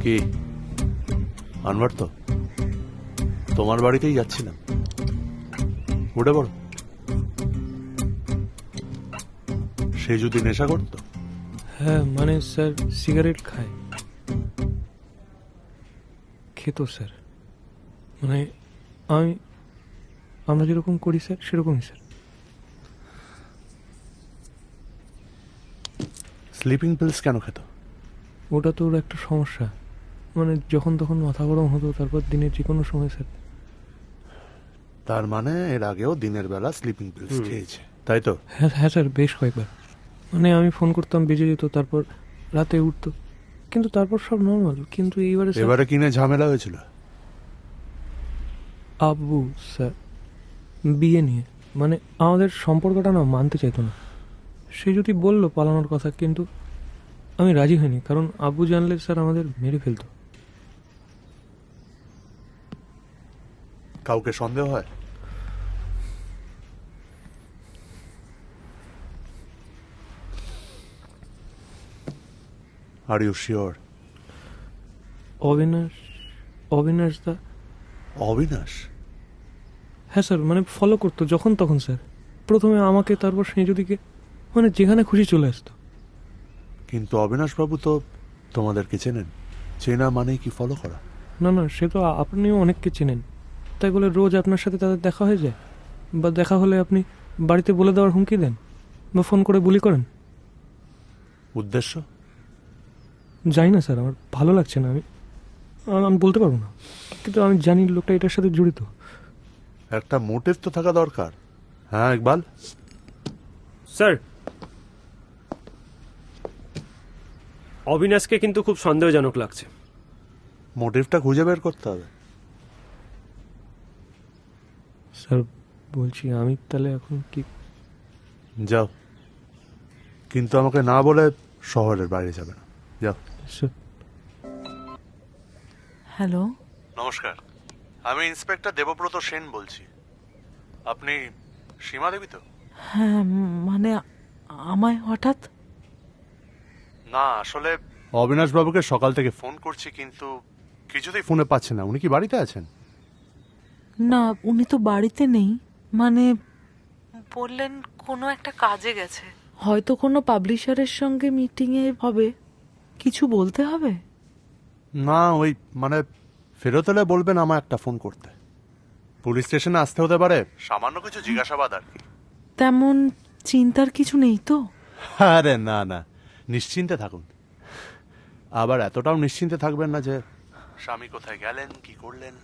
কি আনবার তো তোমার বাড়িতেই যাচ্ছিলাম, উঠে পড়ো। সে যদি নেশা করতো? হ্যাঁ মানে স্যার সিগারেট খায়, খেত স্যার, মানে আমরা যেরকম করি স্যার সেরকমই স্যার। স্লিপিং পিলস কেন খেত? ওটা তো ওর একটা সমস্যা, মানে যখন তখন মাথা গরম হতো, তারপর দিনের যে কোনো সময় স্যার। তার মানে এর আগেও দিনের বেলা স্লিপিং পিলস খেয়েছে, তাই তো? হ্যাঁ হ্যাঁ স্যার, বেশ কয়েকবার। মানে আমি ফোন করতাম, বেজে যেত, তারপর রাতে উঠতো, কিন্তু তারপর সব নর্মাল। কিন্তু এবারে কিনে ঝামেলা হয়েছিল? আব্বু স্যার, বিয়ে নিয়ে, মানে আমাদের সম্পর্কটা না মানতে চাইতো না। সে যদি বললো পালানোর কথা, কিন্তু আমি রাজি হইনি, কারণ আব্বু জানলে স্যার আমাদের মেরে ফেলতো। কাউকে সন্দেহ হয়? Are you sure? অবিনাশ দা। অবিনাশ? হ্যাঁ স্যার, মানে ফলো করতো যখন তখন স্যার, প্রথমে আমাকে, তারপর সেঁজুদিকে, মানে যেখানে খুশি চলে আসতো। কিন্তু অবিনাশ বাবু তো তোমাদেরকে চেনেন, চেনা মানেই কি ফলো করা? না না, সে তো আপনিও অনেককে চেনেন, তাই বলে রোজ আপনার সাথে তাদের দেখা হয়ে যায়? বা দেখা হলে আপনি বাড়িতে বলে দেওয়ার হুমকি দেন, বা ফোন করে বুলি করেন? উদ্দেশ্য? জানি না স্যার, আমার ভালো লাগছে না, আমি বলতে পারবো না, কিন্তু আমি জানি লোকটা এটার সাথে জড়িত। একটা মোটিভ তো থাকা দরকার। হ্যাঁ ইকবাল? স্যার, অবিনাশকে কিন্তু খুব সন্দেহজনক লাগছে। মোটিভটা খুঁজে বের করতে হবে। স্যার বলছি, আমি তাহলে এখন কি? যাও, কিন্তু আমাকে না বলে শহরের বাইরে যাবে না, যাও। স্যার। হ্যালো, নমস্কার, আমি ইন্সপেক্টর দেবব্রত সেন বলছি। আপনি সীমা দেবী তো? হ্যাঁ মানে আমায় হঠাৎ? না আসলে অবিনাশ বাবুকে সকাল থেকে ফোন করছি, কিন্তু কিছুতেই ফোনে পাচ্ছে না। উনি কি বাড়িতে আছেন? না, উনি তো বাড়িতে নেই, মানে বললেন কোনো একটা কাজে গেছে, হয়তো কোনো পাবলিশারের সঙ্গে মিটিংয়ে হবে। কিছু বলতে হবে? না ওই মানে ফেরত এলে বলবেন আমার একটা ফোন করতে। পুলিশ স্টেশনে আসতে হতে পারে, সামান্য কিছু জিজ্ঞাসাবাদ আর কি। তেমন চিন্তার কিছু নেই তো? আরে না না, নিশ্চিন্তে থাকুন। আবার এতটাও নিশ্চিন্তে থাকবেন না যে স্বামী কোথায় গেলেন, কি করলেন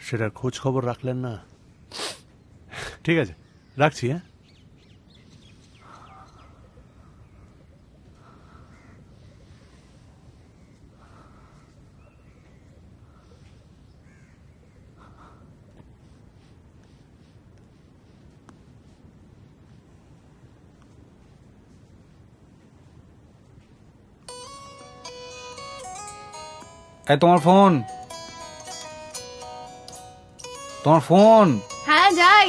সেটার খোঁজ খবর রাখলেন না। ঠিক আছে, রাখছি। হ্যাঁ, এই তোমার ফোন, তোমার ফোন। হ্যাঁ যাই।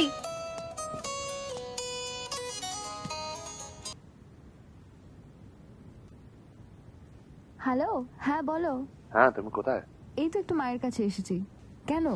হ্যালো, হ্যাঁ বলো। হ্যাঁ তুমি কোথায়? এই তো একটু মায়ের কাছে এসেছি। কেন?